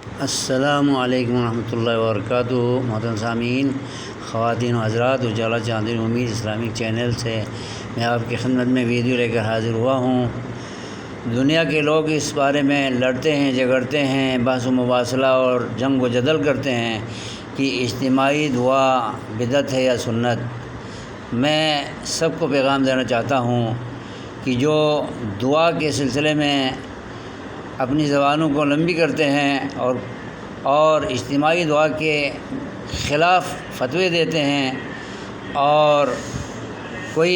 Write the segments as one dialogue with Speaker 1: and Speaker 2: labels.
Speaker 1: السلام علیکم ورحمۃ اللہ وبرکاتہ۔ محترم سامعین، خواتین و حضرات، اجالا چاندنی امید اسلامک چینل سے میں آپ کی خدمت میں ویڈیو لے کر حاضر ہوا ہوں۔ دنیا کے لوگ اس بارے میں لڑتے ہیں، جھگڑتے ہیں، بحث و مباحثہ اور جنگ و جدل کرتے ہیں کہ اجتماعی دعا بدعت ہے یا سنت۔ میں سب کو پیغام دینا چاہتا ہوں کہ جو دعا کے سلسلے میں اپنی زبانوں کو لمبی کرتے ہیں اور اجتماعی دعا کے خلاف فتوے دیتے ہیں اور کوئی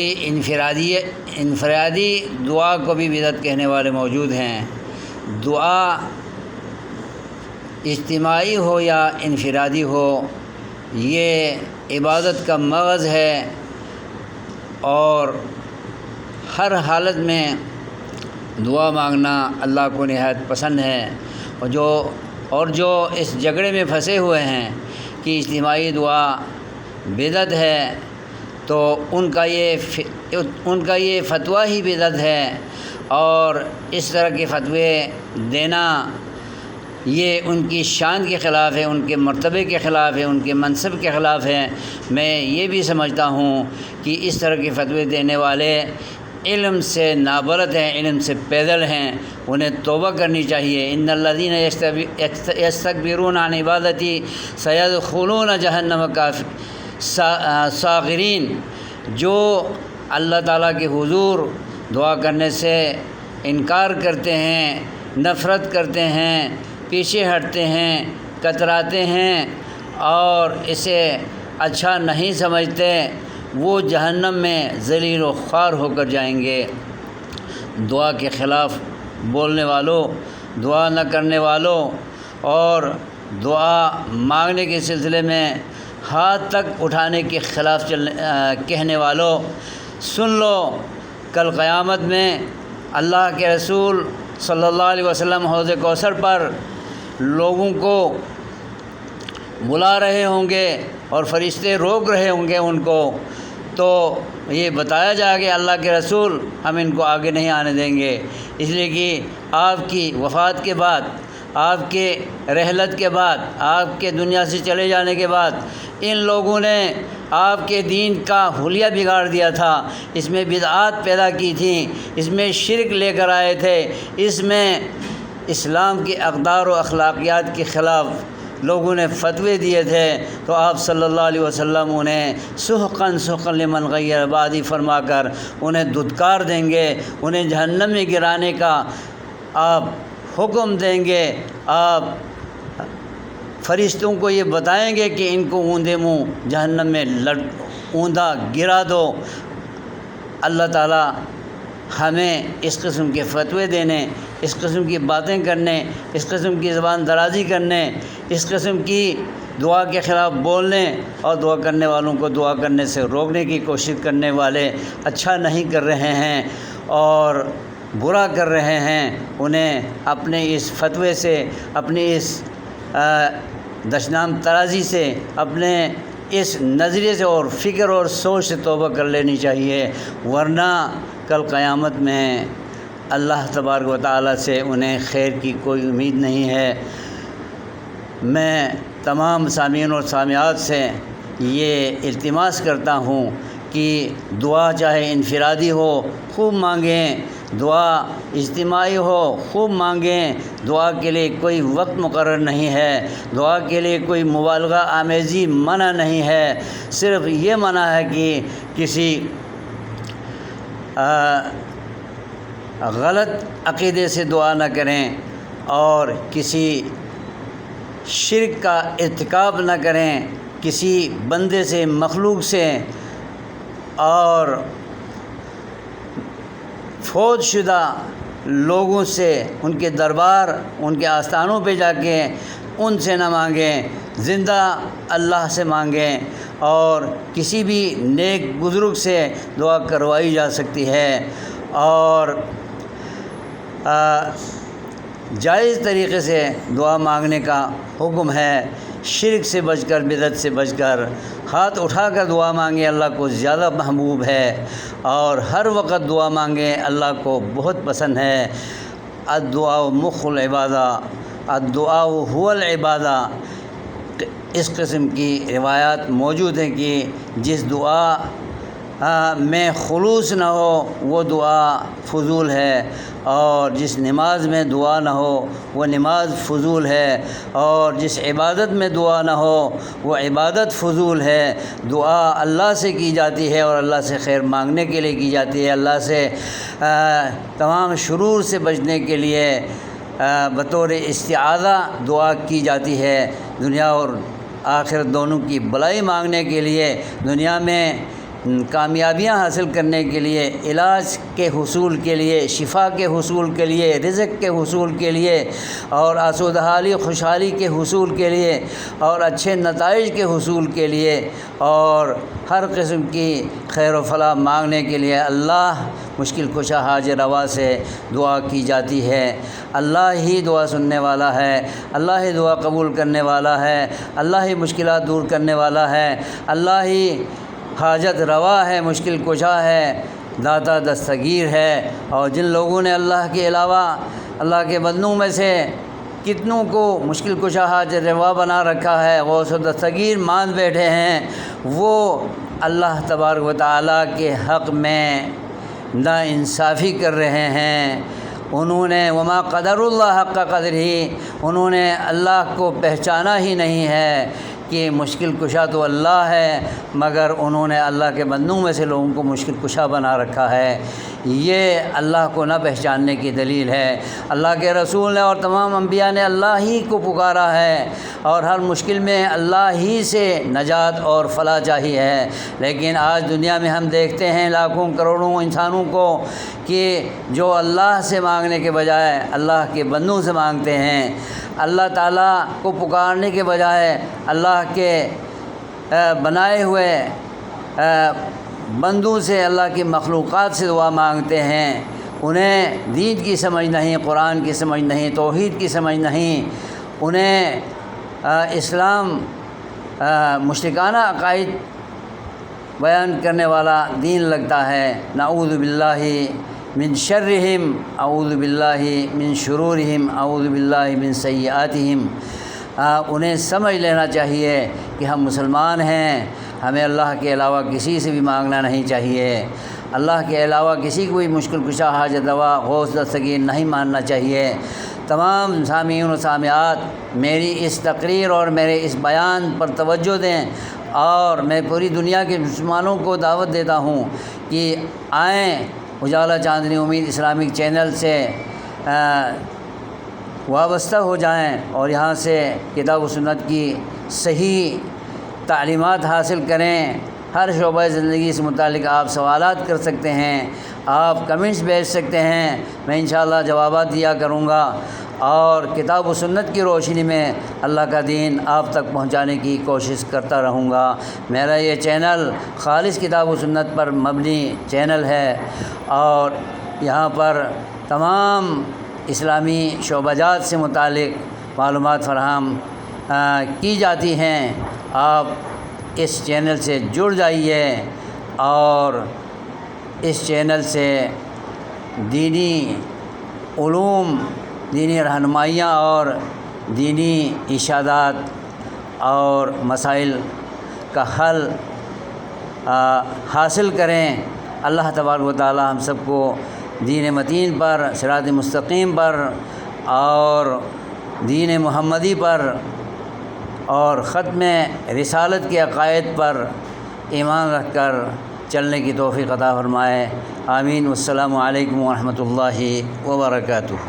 Speaker 1: انفرادی دعا کو بھی بدعت کہنے والے موجود ہیں۔ دعا اجتماعی ہو یا انفرادی ہو، یہ عبادت کا مغز ہے اور ہر حالت میں دعا مانگنا اللہ کو نہایت پسند ہے۔ اور جو اس جھگڑے میں پھنسے ہوئے ہیں کہ اجتماعی دعا بدعت ہے، تو ان کا یہ فتویٰ ہی بدعت ہے، اور اس طرح کے فتوے دینا یہ ان کی شان کے خلاف ہے، ان کے مرتبے کے خلاف ہے، ان کے منصب کے خلاف ہے۔ میں یہ بھی سمجھتا ہوں کہ اس طرح کے فتوے دینے والے علم سے نابلد ہیں، علم سے پیدل ہیں، انہیں توبہ کرنی چاہیے۔ ان الذین یستکبرون عن عبادتی سیدخلون جہنم ساغرین۔ جو اللہ تعالیٰ کے حضور دعا کرنے سے انکار کرتے ہیں، نفرت کرتے ہیں، پیچھے ہٹتے ہیں، کتراتے ہیں اور اسے اچھا نہیں سمجھتے، وہ جہنم میں ذلیل و خوار ہو کر جائیں گے۔ دعا کے خلاف بولنے والوں، دعا نہ کرنے والوں اور دعا مانگنے کے سلسلے میں ہاتھ تک اٹھانے کے خلاف کہنے والوں، سن لو، کل قیامت میں اللہ کے رسول صلی اللہ علیہ وسلم حوض کوثر پر لوگوں کو بلا رہے ہوں گے اور فرشتے روک رہے ہوں گے ان کو، تو یہ بتایا جائے گا اللہ کے رسول ہم ان کو آگے نہیں آنے دیں گے، اس لیے کہ آپ کی وفات کے بعد، آپ کے رحلت کے بعد، آپ کے دنیا سے چلے جانے کے بعد ان لوگوں نے آپ کے دین کا حلیہ بگاڑ دیا تھا، اس میں بدعات پیدا کی تھیں، اس میں شرک لے کر آئے تھے، اس میں اسلام کے اقدار و اخلاقیات کے خلاف لوگوں نے فتوے دیے تھے، تو آپ صلی اللہ علیہ وسلم انہیں سحقاً سحقاً لمن غیر بعدی فرما کر انہیں دھتکار دیں گے، انہیں جہنم میں گرانے کا آپ حکم دیں گے۔ آپ فرشتوں کو یہ بتائیں گے کہ ان کو اوندے منہ جہنم میں اوندا گرا دو۔ اللہ تعالیٰ ہمیں اس قسم کے فتوے دینے، اس قسم کی باتیں کرنے، اس قسم کی زبان درازی کرنے، اس قسم کی دعا کے خلاف بولنے اور دعا کرنے والوں کو دعا کرنے سے روکنے کی کوشش کرنے والے اچھا نہیں کر رہے ہیں اور برا کر رہے ہیں، انہیں اپنے اس فتوے سے، اپنی اس دشنام ترازی سے، اپنے اس نظریے سے اور فکر اور سوچ سے توبہ کر لینی چاہیے، ورنہ کل قیامت میں اللہ تبارک و تعالیٰ سے انہیں خیر کی کوئی امید نہیں ہے۔ میں تمام سامعین اور سامعات سے یہ التماس کرتا ہوں کہ دعا چاہے انفرادی ہو خوب مانگیں، دعا اجتماعی ہو خوب مانگیں، دعا کے لیے کوئی وقت مقرر نہیں ہے، دعا کے لیے کوئی مبالغہ آمیزی منع نہیں ہے، صرف یہ منع ہے کہ کسی غلط عقیدے سے دعا نہ کریں اور کسی شرک کا ارتکاب نہ کریں، کسی بندے سے، مخلوق سے اور فوت شدہ لوگوں سے، ان کے دربار، ان کے آستانوں پہ جا کے ان سے نہ مانگیں، زندہ اللہ سے مانگیں، اور کسی بھی نیک بزرگ سے دعا کروائی جا سکتی ہے اور جائز طریقے سے دعا مانگنے کا حکم ہے۔ شرک سے بچ کر، بدعت سے بچ کر ہاتھ اٹھا کر دعا مانگیں، اللہ کو زیادہ محبوب ہے، اور ہر وقت دعا مانگیں، اللہ کو بہت پسند ہے۔ الدعاء مخ العبادہ، الدعاء هو العبادہ، اس قسم کی روایات موجود ہیں کہ جس دعا میں خلوص نہ ہو وہ دعا فضول ہے، اور جس نماز میں دعا نہ ہو وہ نماز فضول ہے، اور جس عبادت میں دعا نہ ہو وہ عبادت فضول ہے۔ دعا اللہ سے کی جاتی ہے اور اللہ سے خیر مانگنے کے لیے کی جاتی ہے، اللہ سے تمام شرور سے بچنے کے لیے بطور استعاذہ دعا کی جاتی ہے، دنیا اور آخرت دونوں کی بھلائی مانگنے کے لیے، دنیا میں کامیابیاں حاصل کرنے کے لیے، علاج کے حصول کے لیے، شفا کے حصول کے لیے، رزق کے حصول کے لیے، اور آسودہ حالی خوشحالی کے حصول کے لیے، اور اچھے نتائج کے حصول کے لیے، اور ہر قسم کی خیر و فلاح مانگنے کے لیے اللہ مشکل کشا حاجت روا سے دعا کی جاتی ہے۔ اللہ ہی دعا سننے والا ہے، اللہ ہی دعا قبول کرنے والا ہے، اللہ ہی مشکلات دور کرنے والا ہے، اللہ ہی حاجت روا ہے، مشکل کشا ہے، داتا دستگیر ہے۔ اور جن لوگوں نے اللہ کے علاوہ اللہ کے بندوں میں سے کتنوں کو مشکل کشا حاجت روا بنا رکھا ہے، غوث و دستگیر مان بیٹھے ہیں، وہ اللہ تبارک و تعالیٰ کے حق میں ناانصافی کر رہے ہیں۔ انہوں نے وما قدر اللہ حق قدر ہی، انہوں نے اللہ کو پہچانا ہی نہیں ہے کہ مشکل کشا تو اللہ ہے، مگر انہوں نے اللہ کے بندوں میں سے لوگوں کو مشکل کشا بنا رکھا ہے۔ یہ اللہ کو نہ پہچاننے کی دلیل ہے۔ اللہ کے رسول نے اور تمام انبیاء نے اللہ ہی کو پکارا ہے، اور ہر مشکل میں اللہ ہی سے نجات اور فلاح چاہی ہے، لیکن آج دنیا میں ہم دیکھتے ہیں لاکھوں کروڑوں انسانوں کو کہ جو اللہ سے مانگنے کے بجائے اللہ کے بندوں سے مانگتے ہیں، اللہ تعالیٰ کو پکارنے کے بجائے اللہ کے بنائے ہوئے بندوں سے، اللہ کی مخلوقات سے دعا مانگتے ہیں۔ انہیں دین کی سمجھ نہیں، قرآن کی سمجھ نہیں، توحید کی سمجھ نہیں، انہیں اسلام مشرکانہ عقائد بیان کرنے والا دین لگتا ہے۔ نعوذ باللہ من شرہم، اعوذ باللہ من شرورہم، اعوذ باللہ من سیئاتہم۔ انہیں سمجھ لینا چاہیے کہ ہم مسلمان ہیں، ہمیں اللہ کے علاوہ کسی سے بھی مانگنا نہیں چاہیے، اللہ کے علاوہ کسی کو بھی مشکل کشا حاجت روا غوث دستگیر نہیں ماننا چاہیے۔ تمام سامعین و سامعات میری اس تقریر اور میرے اس بیان پر توجہ دیں، اور میں پوری دنیا کے مسلمانوں کو دعوت دیتا ہوں کہ آئیں اجالا چاندنی امید اسلامک چینل سے وابستہ ہو جائیں، اور یہاں سے کتاب و سنت کی صحیح تعلیمات حاصل کریں۔ ہر شعبہ زندگی سے متعلق آپ سوالات کر سکتے ہیں، آپ کمنٹس بھیج سکتے ہیں، میں انشاءاللہ جوابات دیا کروں گا، اور کتاب و سنت کی روشنی میں اللہ کا دین آپ تک پہنچانے کی کوشش کرتا رہوں گا۔ میرا یہ چینل خالص کتاب و سنت پر مبنی چینل ہے، اور یہاں پر تمام اسلامی شعبہ جات سے متعلق معلومات فراہم کی جاتی ہیں۔ آپ اس چینل سے جڑ جائیے، اور اس چینل سے دینی علوم، دینی رہنمائیاں اور دینی ارشادات اور مسائل کا حل حاصل کریں۔ اللہ تبارک و تعالی ہم سب کو دین متین پر، صراط مستقیم پر، اور دین محمدی پر، اور ختم رسالت کے عقائد پر ایمان رکھ کر چلنے کی توفیق عطا فرمائے۔ آمین۔ والسلام علیکم ورحمۃ اللہ وبرکاتہ۔